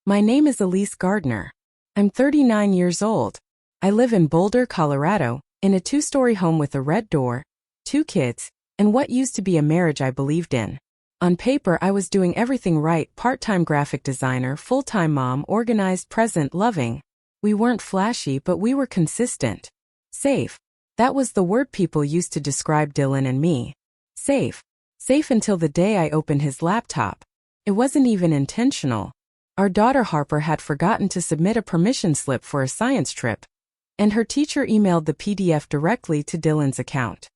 My name is Elise Gardner. I'm 39 years old. I live in Boulder, Colorado, in a 2-story home with a red door, 2 kids, and what used to be a marriage I believed in. On paper, I was doing everything right: part-time graphic designer, full-time mom, organized, present, loving. We weren't flashy, but we were consistent. Safe. That was the word people used to describe Dylan and me. Safe. Safe until the day I opened his laptop. It wasn't even intentional. Our daughter Harper had forgotten to submit a permission slip for a science trip, and her teacher emailed the PDF directly to Dylan's account.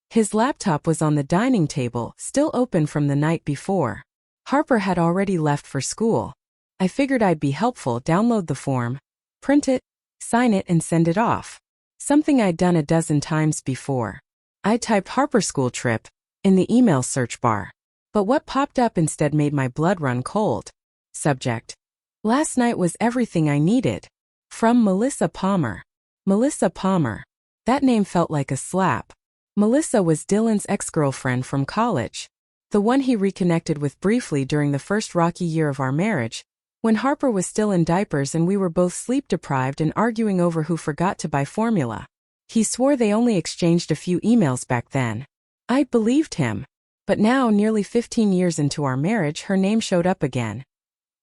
His laptop was on the dining table, still open from the night before. Harper had already left for school. I figured I'd be helpful: download the form, print it, sign it, and send it off. Something I'd done a dozen times before. I typed "Harper school trip" in the email search bar. But what popped up instead made my blood run cold. Subject: last night was everything I needed. From Melissa Palmer. Melissa Palmer. That name felt like a slap. Melissa was Dylan's ex-girlfriend from college. The one he reconnected with briefly during the first rocky year of our marriage, when Harper was still in diapers and we were both sleep-deprived and arguing over who forgot to buy formula. He swore they only exchanged a few emails back then. I believed him. But now, nearly 15 years into our marriage, her name showed up again.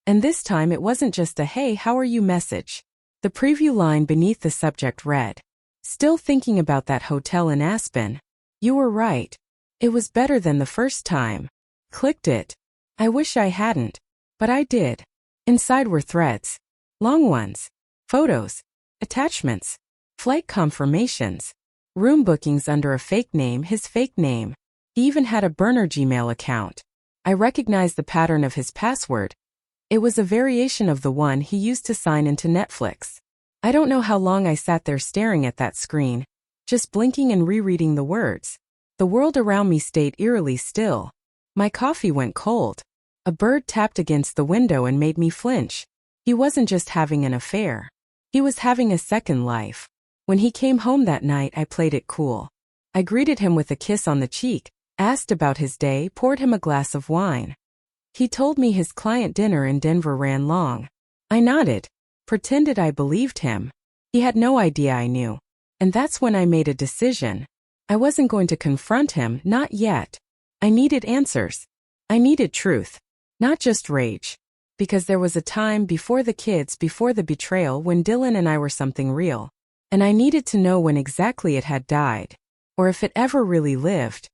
And this time it wasn't just a "Hey, how are you" message. The preview line beneath the subject read, "Still thinking about that hotel in Aspen? You were right. It was better than the first time." Clicked it. I wish I hadn't. But I did. Inside were threads. Long ones. Photos. Attachments. Flight confirmations. Room bookings under a fake name, his fake name. He even had a burner Gmail account. I recognized the pattern of his password. It was a variation of the one he used to sign into Netflix. I don't know how long I sat there staring at that screen, just blinking and rereading the words. The world around me stayed eerily still. My coffee went cold. A bird tapped against the window and made me flinch. He wasn't just having an affair. He was having a second life. When he came home that night, I played it cool. I greeted him with a kiss on the cheek, asked about his day, poured him a glass of wine. He told me his client dinner in Denver ran long. I nodded, pretended I believed him. He had no idea I knew. And that's when I made a decision. I wasn't going to confront him, not yet. I needed answers. I needed truth. Not just rage. Because there was a time before the kids, before the betrayal, when Dylan and I were something real. And I needed to know when exactly it had died. Or if it ever really lived.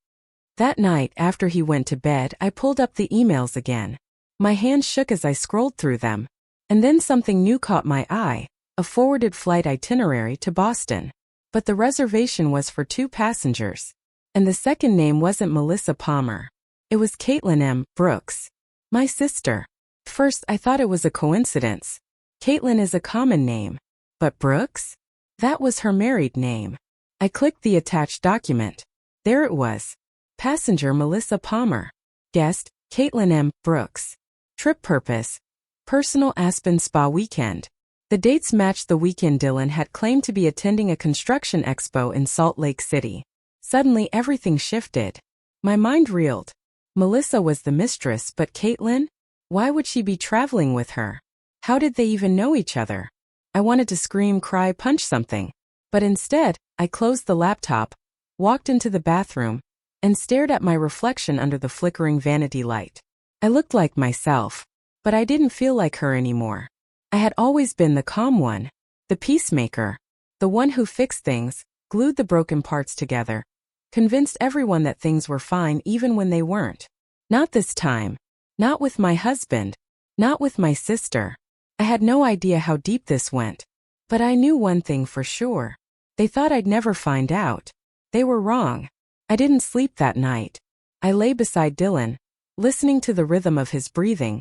That night, after he went to bed, I pulled up the emails again. My hands shook as I scrolled through them. And then something new caught my eye: a forwarded flight itinerary to Boston. But the reservation was for 2 passengers. And the second name wasn't Melissa Palmer. It was Caitlin M. Brooks. My sister. First, I thought it was a coincidence. Caitlin is a common name. But Brooks? That was her married name. I clicked the attached document. There it was. Passenger Melissa Palmer. Guest, Caitlin M. Brooks. Trip purpose: personal Aspen spa weekend. The dates matched the weekend Dylan had claimed to be attending a construction expo in Salt Lake City. Suddenly everything shifted. My mind reeled. Melissa was the mistress, but Caitlin? Why would she be traveling with her? How did they even know each other? I wanted to scream, cry, punch something. But instead, I closed the laptop, walked into the bathroom, and stared at my reflection under the flickering vanity light. I looked like myself, but I didn't feel like her anymore. I had always been the calm one, the peacemaker, the one who fixed things, glued the broken parts together, convinced everyone that things were fine even when they weren't. Not this time. Not with my husband. Not with my sister. I had no idea how deep this went. But I knew one thing for sure. They thought I'd never find out. They were wrong. I didn't sleep that night. I lay beside Dylan, listening to the rhythm of his breathing,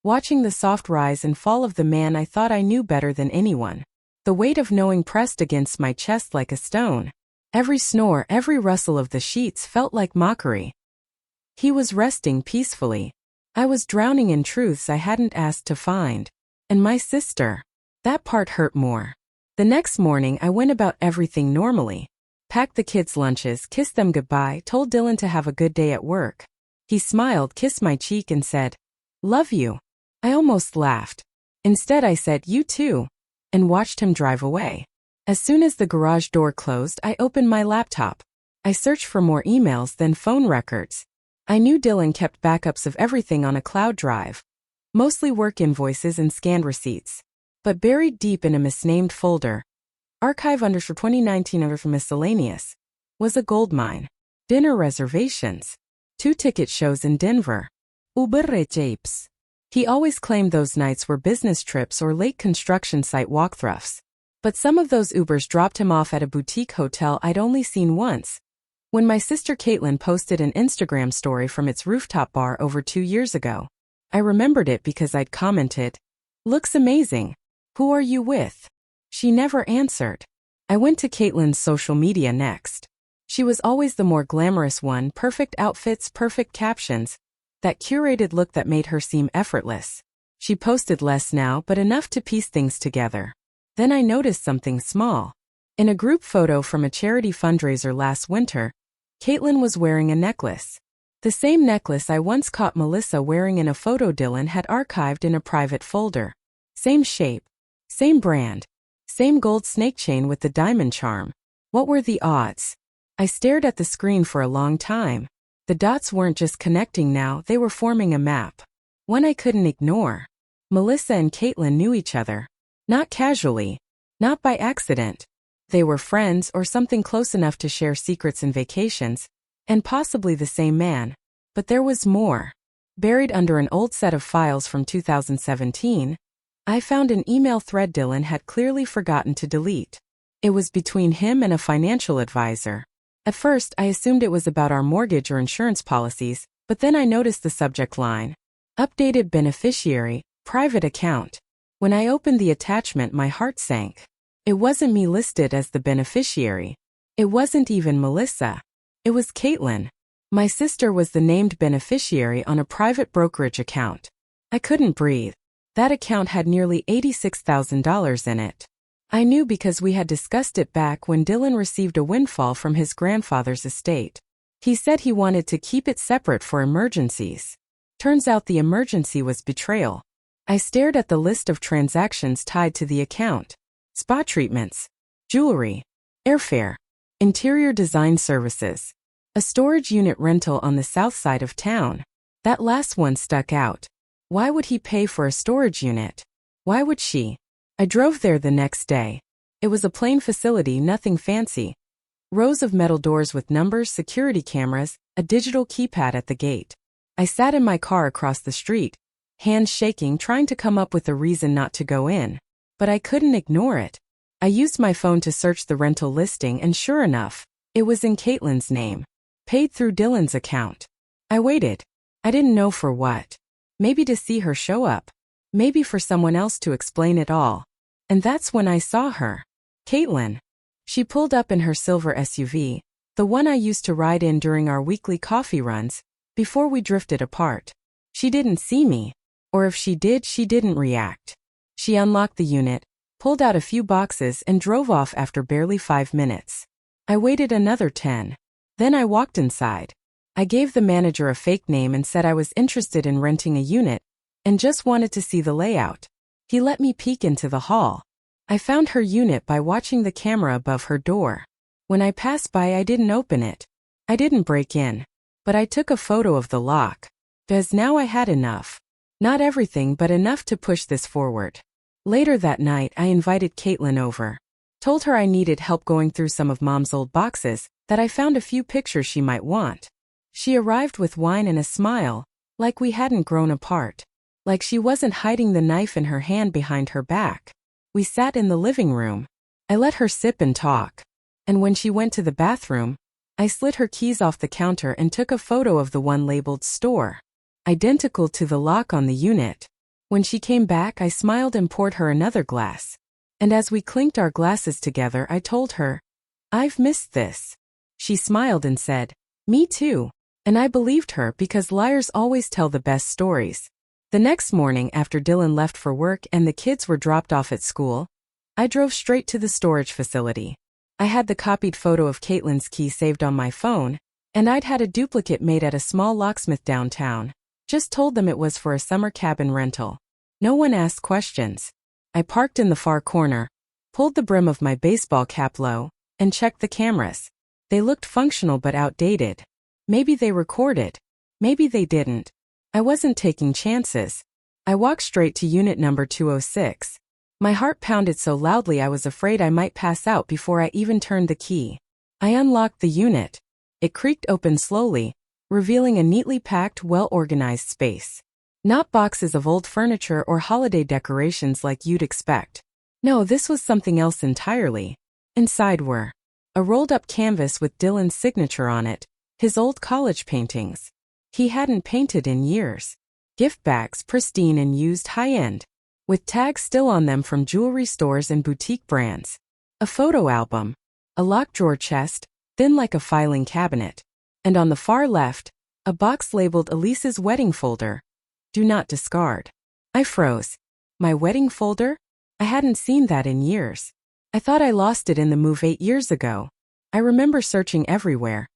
watching the soft rise and fall of the man I thought I knew better than anyone. The weight of knowing pressed against my chest like a stone. Every snore, every rustle of the sheets felt like mockery. He was resting peacefully. I was drowning in truths I hadn't asked to find. And my sister. That part hurt more. The next morning I went about everything normally. Packed the kids' lunches, kissed them goodbye, told Dylan to have a good day at work. He smiled, kissed my cheek, and said, "Love you." I almost laughed. Instead, I said, "You too," and watched him drive away. As soon as the garage door closed, I opened my laptop. I searched for more emails, then phone records. I knew Dylan kept backups of everything on a cloud drive, mostly work invoices and scanned receipts. But buried deep in a misnamed folder, archive_2019 for miscellaneous, was a goldmine. Dinner reservations. 2 ticket shows in Denver. Uberrecapes. He always claimed those nights were business trips or late construction site walkthroughs. But some of those Ubers dropped him off at a boutique hotel I'd only seen once. When my sister Caitlin posted an Instagram story from its rooftop bar over 2 years ago, I remembered it because I'd commented, "Looks amazing. Who are you with?" She never answered. I went to Caitlin's social media next. She was always the more glamorous one, perfect outfits, perfect captions, that curated look that made her seem effortless. She posted less now, but enough to piece things together. Then I noticed something small. In a group photo from a charity fundraiser last winter, Caitlin was wearing a necklace. The same necklace I once caught Melissa wearing in a photo Dylan had archived in a private folder. Same shape, same brand, same gold snake chain with the diamond charm. What were the odds? I stared at the screen for a long time. The dots weren't just connecting now, they were forming a map. One I couldn't ignore. Melissa and Caitlin knew each other. Not casually. Not by accident. They were friends or something close enough to share secrets and vacations, and possibly the same man. But there was more. Buried under an old set of files from 2017, I found an email thread Dylan had clearly forgotten to delete. It was between him and a financial advisor. At first, I assumed it was about our mortgage or insurance policies, but then I noticed the subject line. Updated beneficiary, private account. When I opened the attachment, my heart sank. It wasn't me listed as the beneficiary. It wasn't even Melissa. It was Caitlin. My sister was the named beneficiary on a private brokerage account. I couldn't breathe. That account had nearly $86,000 in it. I knew because we had discussed it back when Dylan received a windfall from his grandfather's estate. He said he wanted to keep it separate for emergencies. Turns out the emergency was betrayal. I stared at the list of transactions tied to the account. Spa treatments, jewelry, airfare, interior design services, a storage unit rental on the south side of town. That last one stuck out. Why would he pay for a storage unit? Why would she? I drove there the next day. It was a plain facility, nothing fancy. Rows of metal doors with numbers, security cameras, a digital keypad at the gate. I sat in my car across the street, hands shaking, trying to come up with a reason not to go in. But I couldn't ignore it. I used my phone to search the rental listing, and sure enough, it was in Caitlin's name. Paid through Dylan's account. I waited. I didn't know for what. Maybe to see her show up. Maybe for someone else to explain it all. And that's when I saw her. Caitlin. She pulled up in her silver SUV, the one I used to ride in during our weekly coffee runs, before we drifted apart. She didn't see me. Or if she did, she didn't react. She unlocked the unit, pulled out a few boxes, and drove off after barely 5 minutes. I waited another 10. Then I walked inside. I gave the manager a fake name and said I was interested in renting a unit and just wanted to see the layout. He let me peek into the hall. I found her unit by watching the camera above her door. When I passed by, I didn't open it. I didn't break in. But I took a photo of the lock. Because now I had enough. Not everything, but enough to push this forward. Later that night, I invited Caitlin over. Told her I needed help going through some of Mom's old boxes, that I found a few pictures she might want. She arrived with wine and a smile, like we hadn't grown apart. Like she wasn't hiding the knife in her hand behind her back. We sat in the living room. I let her sip and talk. And when she went to the bathroom, I slid her keys off the counter and took a photo of the one labeled store. Identical to the lock on the unit. When she came back, I smiled and poured her another glass. And as we clinked our glasses together, I told her, "I've missed this." She smiled and said, "Me too." And I believed her because liars always tell the best stories. The next morning, after Dylan left for work and the kids were dropped off at school, I drove straight to the storage facility. I had the copied photo of Caitlin's key saved on my phone, and I'd had a duplicate made at a small locksmith downtown. Just told them it was for a summer cabin rental. No one asked questions. I parked in the far corner, pulled the brim of my baseball cap low, and checked the cameras. They looked functional but outdated. Maybe they recorded. Maybe they didn't. I wasn't taking chances. I walked straight to unit number 206. My heart pounded so loudly I was afraid I might pass out before I even turned the key. I unlocked the unit. It creaked open slowly, revealing a neatly packed, well-organized space. Not boxes of old furniture or holiday decorations like you'd expect. No, this was something else entirely. Inside were a rolled-up canvas with Dylan's signature on it, his old college paintings. He hadn't painted in years. Gift bags, pristine and used high-end, with tags still on them from jewelry stores and boutique brands. A photo album. A locked drawer chest, thin like a filing cabinet. And on the far left, a box labeled Elise's wedding folder. Do not discard. I froze. My wedding folder? I hadn't seen that in years. I thought I lost it in the move 8 years ago. I remember searching everywhere,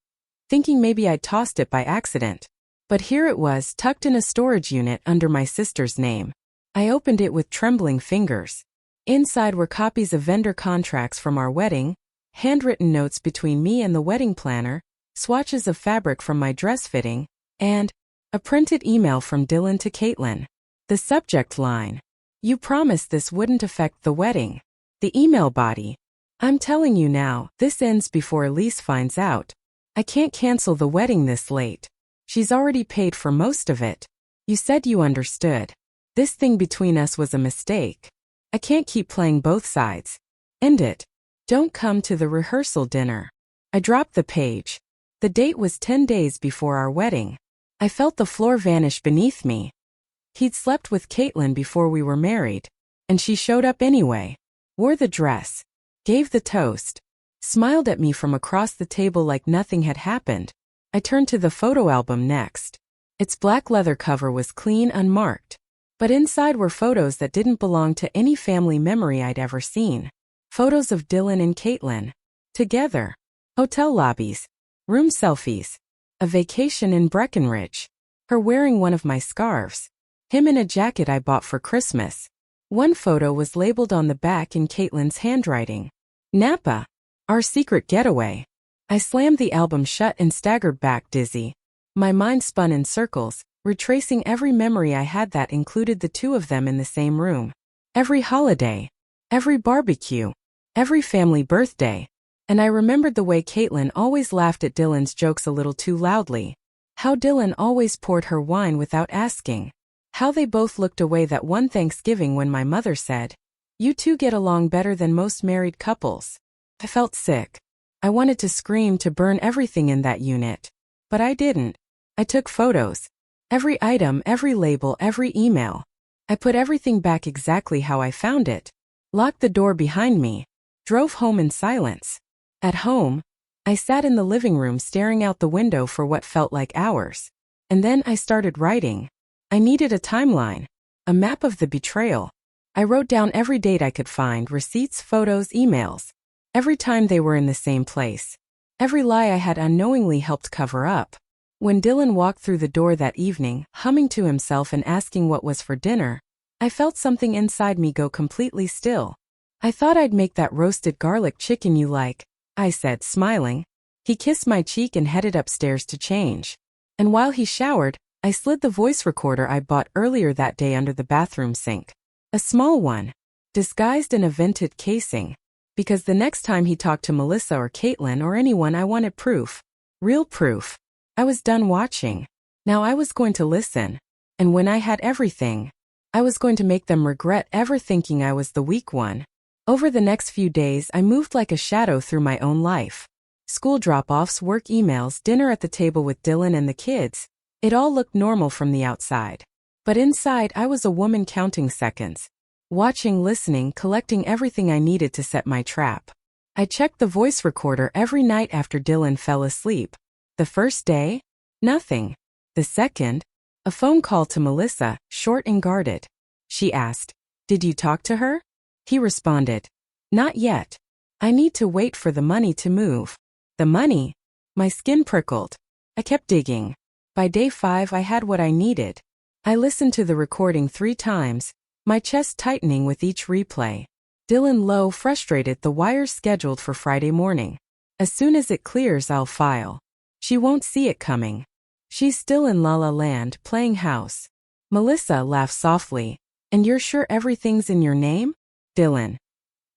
thinking maybe I'd tossed it by accident. But here it was, tucked in a storage unit under my sister's name. I opened it with trembling fingers. Inside were copies of vendor contracts from our wedding, handwritten notes between me and the wedding planner, swatches of fabric from my dress fitting, and a printed email from Dylan to Caitlin. The subject line: "You promised this wouldn't affect the wedding." The email body: "I'm telling you now, this ends before Elise finds out. I can't cancel the wedding this late. She's already paid for most of it. You said you understood. This thing between us was a mistake. I can't keep playing both sides. End it. Don't come to the rehearsal dinner." I dropped the page. The date was 10 days before our wedding. I felt the floor vanish beneath me. He'd slept with Caitlin before we were married, and she showed up anyway. Wore the dress. Gave the toast. Smiled at me from across the table like nothing had happened. I turned to the photo album next. Its black leather cover was clean, unmarked. But inside were photos that didn't belong to any family memory I'd ever seen. Photos of Dylan and Caitlin. Together. Hotel lobbies. Room selfies. A vacation in Breckenridge. Her wearing one of my scarves. Him in a jacket I bought for Christmas. One photo was labeled on the back in Caitlin's handwriting: Napa. Our secret getaway. I slammed the album shut and staggered back dizzy. My mind spun in circles, retracing every memory I had that included the two of them in the same room. Every holiday. Every barbecue. Every family birthday. And I remembered the way Caitlin always laughed at Dylan's jokes a little too loudly. How Dylan always poured her wine without asking. How they both looked away that one Thanksgiving when my mother said, "You two get along better than most married couples." I felt sick. I wanted to scream, to burn everything in that unit. But I didn't. I took photos. Every item, every label, every email. I put everything back exactly how I found it. Locked the door behind me. Drove home in silence. At home, I sat in the living room staring out the window for what felt like hours. And then I started writing. I needed a timeline. A map of the betrayal. I wrote down every date I could find, receipts, photos, emails. Every time they were in the same place. Every lie I had unknowingly helped cover up. When Dylan walked through the door that evening, humming to himself and asking what was for dinner, I felt something inside me go completely still. "I thought I'd make that roasted garlic chicken you like," I said, smiling. He kissed my cheek and headed upstairs to change. And while he showered, I slid the voice recorder I bought earlier that day under the bathroom sink. A small one, disguised in a vented casing. Because the next time he talked to Melissa or Caitlin or anyone, I wanted proof. Real proof. I was done watching. Now I was going to listen. And when I had everything, I was going to make them regret ever thinking I was the weak one. Over the next few days, I moved like a shadow through my own life. School drop-offs, work emails, dinner at the table with Dylan and the kids. It all looked normal from the outside. But inside, I was a woman counting seconds. Watching, listening, collecting everything I needed to set my trap. I checked the voice recorder every night after Dylan fell asleep. The first day? Nothing. The second? A phone call to Melissa, short and guarded. She asked, "Did you talk to her?" He responded, "Not yet. I need to wait for the money to move." The money? My skin prickled. I kept digging. By day 5, I had what I needed. I listened to the recording 3 times, my chest tightening with each replay. Dylan low, frustrated, the wire's scheduled for Friday morning. As soon as it clears, I'll file. She won't see it coming. She's still in La La Land, playing house. Melissa laughs softly. And you're sure everything's in your name? Dylan.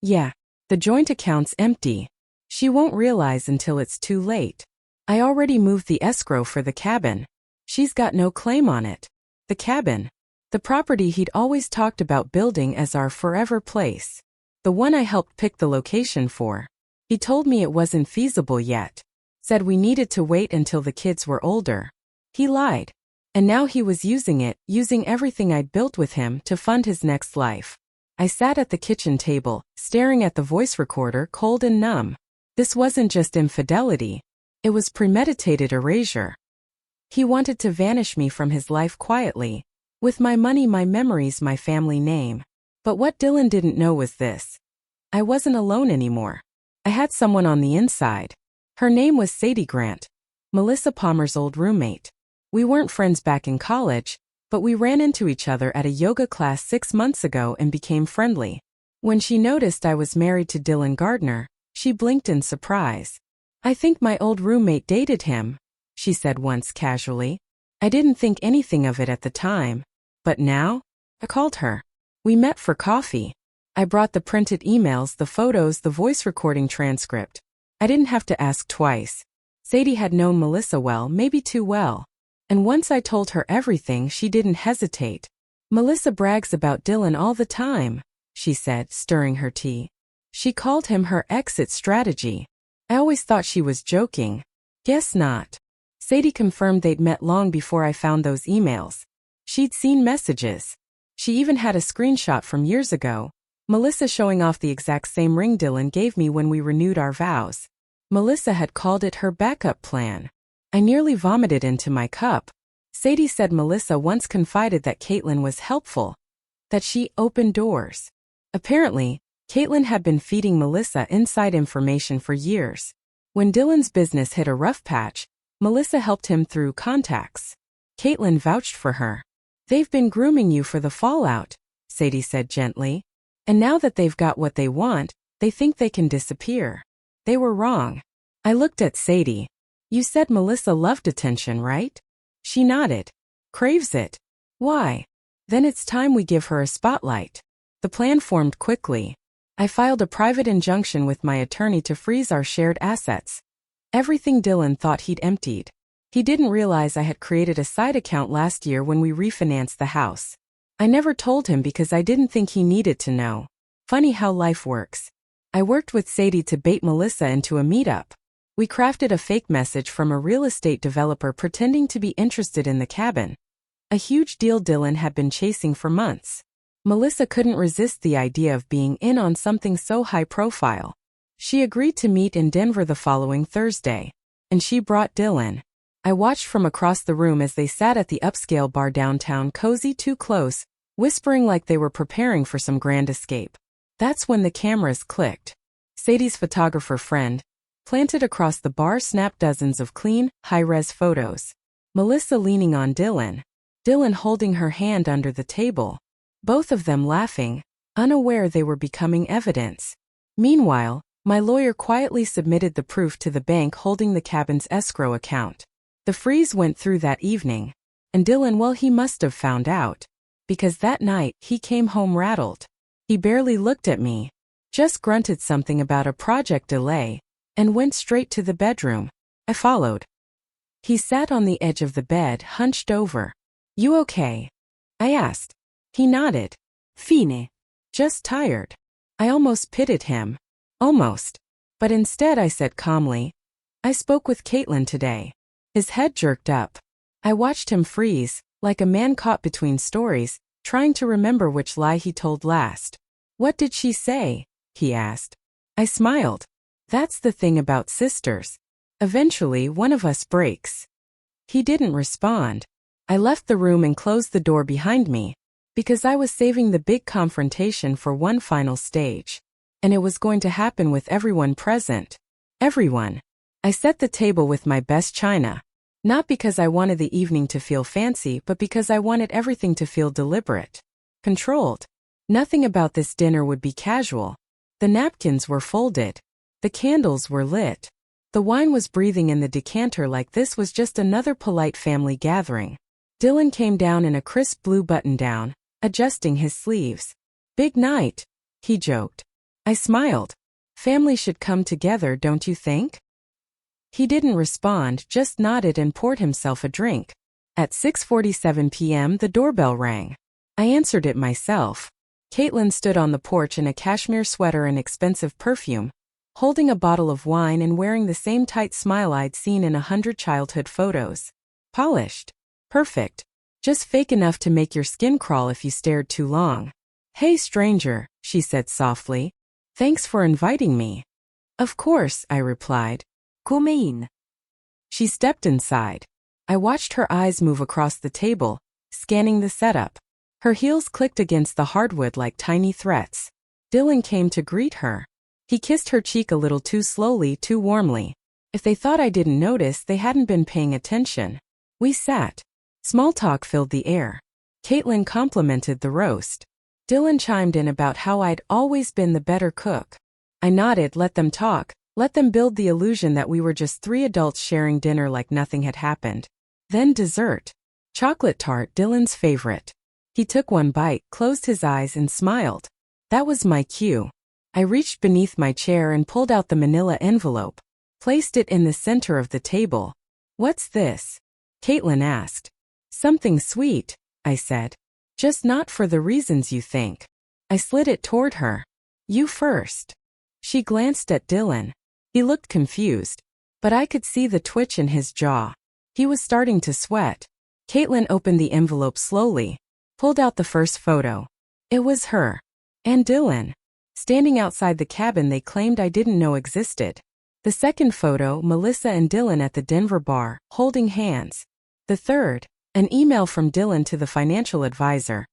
Yeah. The joint account's empty. She won't realize until it's too late. I already moved the escrow for the cabin. She's got no claim on it. The cabin. The property he'd always talked about building as our forever place. The one I helped pick the location for. He told me it wasn't feasible yet. Said we needed to wait until the kids were older. He lied. And now he was using it, using everything I'd built with him to fund his next life. I sat at the kitchen table, staring at the voice recorder, cold and numb. This wasn't just infidelity. It was premeditated erasure. He wanted to vanish me from his life quietly. With my money, my memories, my family name. But what Dylan didn't know was this. I wasn't alone anymore. I had someone on the inside. Her name was Sadie Grant, Melissa Palmer's old roommate. We weren't friends back in college, but we ran into each other at a yoga class 6 months ago and became friendly. When she noticed I was married to Dylan Gardner, she blinked in surprise. I think my old roommate dated him, she said once casually. I didn't think anything of it at the time. But now? I called her. We met for coffee. I brought the printed emails, the photos, the voice recording transcript. I didn't have to ask twice. Sadie had known Melissa well, maybe too well. And once I told her everything, she didn't hesitate. Melissa brags about Dylan all the time, she said, stirring her tea. She called him her exit strategy. I always thought she was joking. Guess not. Sadie confirmed they'd met long before I found those emails. She'd seen messages. She even had a screenshot from years ago. Melissa showing off the exact same ring Dylan gave me when we renewed our vows. Melissa had called it her backup plan. I nearly vomited into my cup. Sadie said Melissa once confided that Caitlin was helpful. That she opened doors. Apparently, Caitlin had been feeding Melissa inside information for years. When Dylan's business hit a rough patch, Melissa helped him through contacts. Caitlin vouched for her. They've been grooming you for the fallout, Sadie said gently. And now that they've got what they want, they think they can disappear. They were wrong. I looked at Sadie. You said Melissa loved attention, right? She nodded. Craves it. Why? Then it's time we give her a spotlight. The plan formed quickly. I filed a private injunction with my attorney to freeze our shared assets. Everything Dylan thought he'd emptied. He didn't realize I had created a side account last year when we refinanced the house. I never told him because I didn't think he needed to know. Funny how life works. I worked with Sadie to bait Melissa into a meetup. We crafted a fake message from a real estate developer pretending to be interested in the cabin. A huge deal Dylan had been chasing for months. Melissa couldn't resist the idea of being in on something so high profile. She agreed to meet in Denver the following Thursday. And she brought Dylan. I watched from across the room as they sat at the upscale bar downtown, cozy, too close, whispering like they were preparing for some grand escape. That's when the cameras clicked. Sadie's photographer friend, planted across the bar, snapped dozens of clean, high-res photos. Melissa leaning on Dylan. Dylan holding her hand under the table. Both of them laughing, unaware they were becoming evidence. Meanwhile, my lawyer quietly submitted the proof to the bank holding the cabin's escrow account. The freeze went through that evening. And Dylan, well, he must have found out. Because that night, he came home rattled. He barely looked at me. Just grunted something about a project delay. And went straight to the bedroom. I followed. He sat on the edge of the bed, hunched over. You okay? I asked. He nodded. Fine. Just tired. I almost pitied him. Almost. But instead I said calmly, I spoke with Caitlin today. His head jerked up. I watched him freeze, like a man caught between stories, trying to remember which lie he told last. What did she say? He asked. I smiled. That's the thing about sisters. Eventually, one of us breaks. He didn't respond. I left the room and closed the door behind me, because I was saving the big confrontation for one final stage. And it was going to happen with everyone present. Everyone. I set the table with my best china. Not because I wanted the evening to feel fancy, but because I wanted everything to feel deliberate. Controlled. Nothing about this dinner would be casual. The napkins were folded. The candles were lit. The wine was breathing in the decanter like this was just another polite family gathering. Dylan came down in a crisp blue button-down, adjusting his sleeves. "Big night," he joked. I smiled. "Family should come together, don't you think?" He didn't respond, just nodded and poured himself a drink. At 6:47 p.m. the doorbell rang. I answered it myself. Caitlin stood on the porch in a cashmere sweater and expensive perfume, holding a bottle of wine and wearing the same tight smile I'd seen in 100 childhood photos. Polished. Perfect. Just fake enough to make your skin crawl if you stared too long. "Hey stranger," she said softly. "Thanks for inviting me." "Of course," I replied. "Come in." She stepped inside. I watched her eyes move across the table, scanning the setup. Her heels clicked against the hardwood like tiny threats. Dylan came to greet her. He kissed her cheek a little too slowly, too warmly. If they thought I didn't notice, they hadn't been paying attention. We sat. Small talk filled the air. Caitlin complimented the roast. Dylan chimed in about how I'd always been the better cook. I nodded, let them talk, let them build the illusion that we were just three adults sharing dinner like nothing had happened. Then dessert. Chocolate tart, Dylan's favorite. He took one bite, closed his eyes and smiled. That was my cue. I reached beneath my chair and pulled out the manila envelope, placed it in the center of the table. "What's this?" Caitlin asked. "Something sweet," I said. "Just not for the reasons you think." I slid it toward her. "You first." She glanced at Dylan. He looked confused, but I could see the twitch in his jaw. He was starting to sweat. Caitlin opened the envelope slowly, pulled out the first photo. It was her. And Dylan. Standing outside the cabin they claimed I didn't know existed. The second photo, Melissa and Dylan at the Denver bar, holding hands. The third, an email from Dylan to the financial advisor,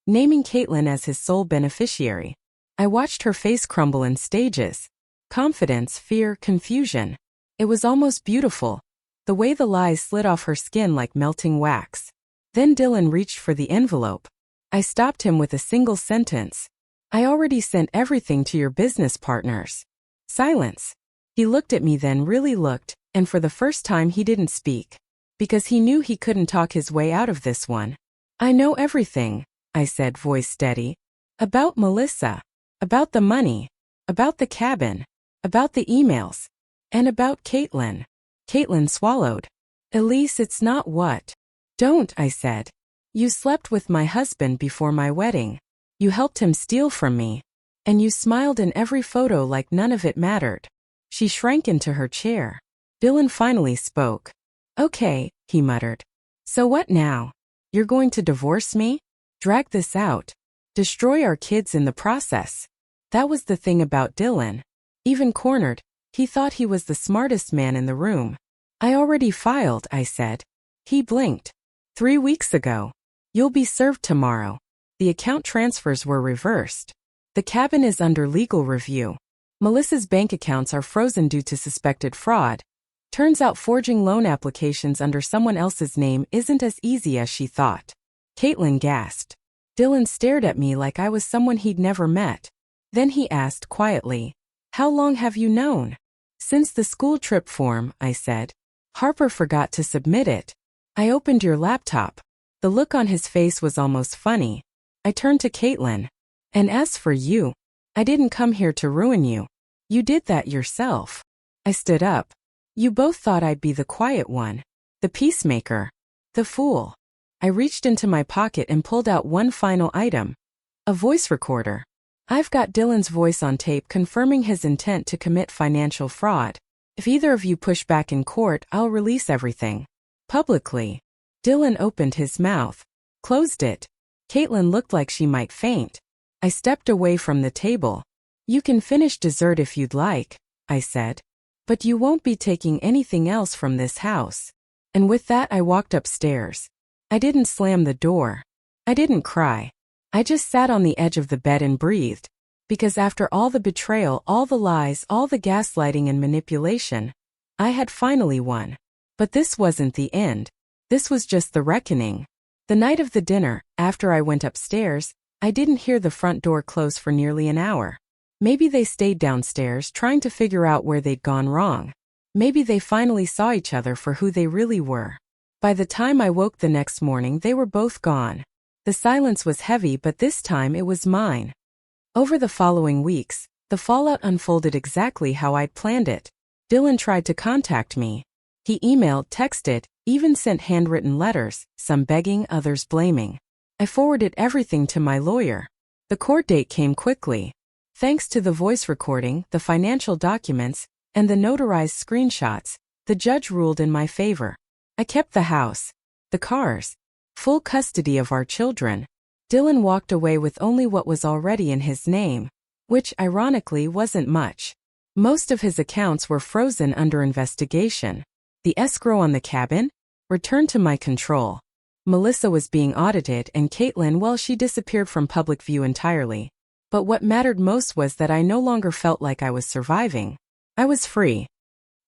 naming Caitlin as his sole beneficiary. I watched her face crumble in stages. Confidence, fear, confusion. It was almost beautiful, the way the lies slid off her skin like melting wax. Then Dylan reached for the envelope. I stopped him with a single sentence. "I already sent everything to your business partners." Silence. He looked at me, then really looked, and for the first time he didn't speak. Because he knew he couldn't talk his way out of this one. "I know everything," I said, voice steady. "About Melissa. About the money. About the cabin. About the emails. And about Caitlin." Caitlin swallowed. "Elise, it's not what." "Don't," I said. "You slept with my husband before my wedding. You helped him steal from me. And you smiled in every photo like none of it mattered." She shrank into her chair. Dylan finally spoke. "Okay," he muttered. "So what now? You're going to divorce me? Drag this out? Destroy our kids in the process?" That was the thing about Dylan. Even cornered, he thought he was the smartest man in the room. "I already filed," I said. He blinked. 3 weeks ago. You'll be served tomorrow. The account transfers were reversed. The cabin is under legal review. Melissa's bank accounts are frozen due to suspected fraud. Turns out forging loan applications under someone else's name isn't as easy as she thought. Caitlin gasped. Dylan stared at me like I was someone he'd never met. Then he asked quietly, "How long have you known?" "Since the school trip form," I said. "Harper forgot to submit it. I opened your laptop." The look on his face was almost funny. I turned to Caitlin. "And as for you, I didn't come here to ruin you. You did that yourself." I stood up. "You both thought I'd be the quiet one. The peacemaker. The fool." I reached into my pocket and pulled out one final item. A voice recorder. I've got Dylan's voice on tape confirming his intent to commit financial fraud. If either of you push back in court, I'll release everything. Publicly. Dylan opened his mouth. Closed it. Caitlin looked like she might faint. I stepped away from the table. "You can finish dessert if you'd like," I said. "But you won't be taking anything else from this house." And with that I walked upstairs. I didn't slam the door. I didn't cry. I just sat on the edge of the bed and breathed. Because after all the betrayal, all the lies, all the gaslighting and manipulation, I had finally won. But this wasn't the end. This was just the reckoning. The night of the dinner, after I went upstairs, I didn't hear the front door close for nearly an hour. Maybe they stayed downstairs trying to figure out where they'd gone wrong. Maybe they finally saw each other for who they really were. By the time I woke the next morning, they were both gone. The silence was heavy, but this time it was mine. Over the following weeks, the fallout unfolded exactly how I'd planned it. Dylan tried to contact me. He emailed, texted, even sent handwritten letters, some begging, others blaming. I forwarded everything to my lawyer. The court date came quickly. Thanks to the voice recording, the financial documents, and the notarized screenshots, the judge ruled in my favor. I kept the house, the cars, full custody of our children. Dylan walked away with only what was already in his name, which ironically wasn't much. Most of his accounts were frozen under investigation. The escrow on the cabin returned to my control. Melissa was being audited, and Caitlin, well, she disappeared from public view entirely. But what mattered most was that I no longer felt like I was surviving. I was free.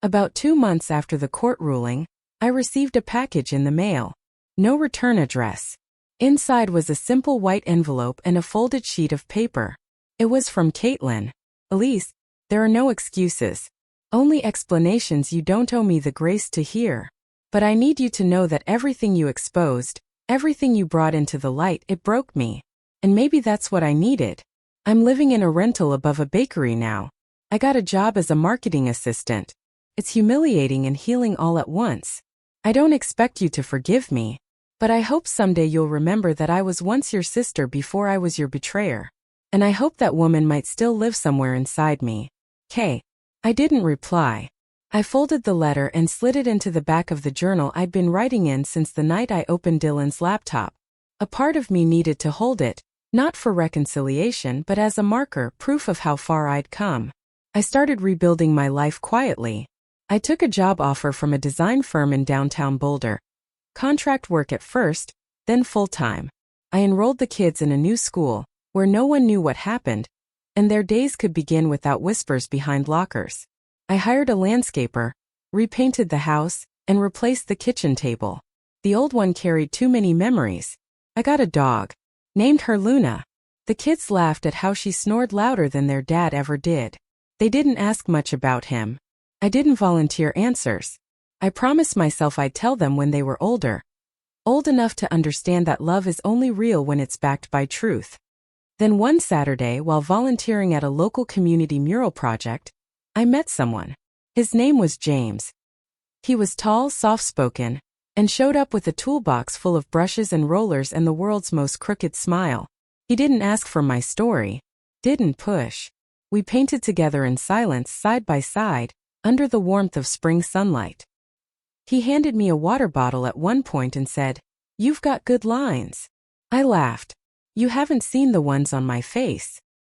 About 2 months after the court ruling, I received a package in the mail. No return address. Inside was a simple white envelope and a folded sheet of paper. It was from Caitlin. Elise, there are no excuses. Only explanations. You don't owe me the grace to hear. But I need you to know that everything you exposed, everything you brought into the light, it broke me. And maybe that's what I needed. I'm living in a rental above a bakery now. I got a job as a marketing assistant. It's humiliating and healing all at once. I don't expect you to forgive me, but I hope someday you'll remember that I was once your sister before I was your betrayer. And I hope that woman might still live somewhere inside me. K. I didn't reply. I folded the letter and slid it into the back of the journal I'd been writing in since the night I opened Dylan's laptop. A part of me needed to hold it, not for reconciliation but as a marker, proof of how far I'd come. I started rebuilding my life quietly. I took a job offer from a design firm in downtown Boulder. Contract work at first, then full-time. I enrolled the kids in a new school, where no one knew what happened, and their days could begin without whispers behind lockers. I hired a landscaper, repainted the house, and replaced the kitchen table. The old one carried too many memories. I got a dog. Named her Luna. The kids laughed at how she snored louder than their dad ever did. They didn't ask much about him. I didn't volunteer answers. I promised myself I'd tell them when they were older. Old enough to understand that love is only real when it's backed by truth. Then one Saturday, while volunteering at a local community mural project, I met someone. His name was James. He was tall, soft-spoken, and showed up with a toolbox full of brushes and rollers and the world's most crooked smile. He didn't ask for my story. Didn't push. We painted together in silence, side by side, under the warmth of spring sunlight. He handed me a water bottle at one point and said, "You've got good lines." I laughed. "You haven't seen the ones on my face."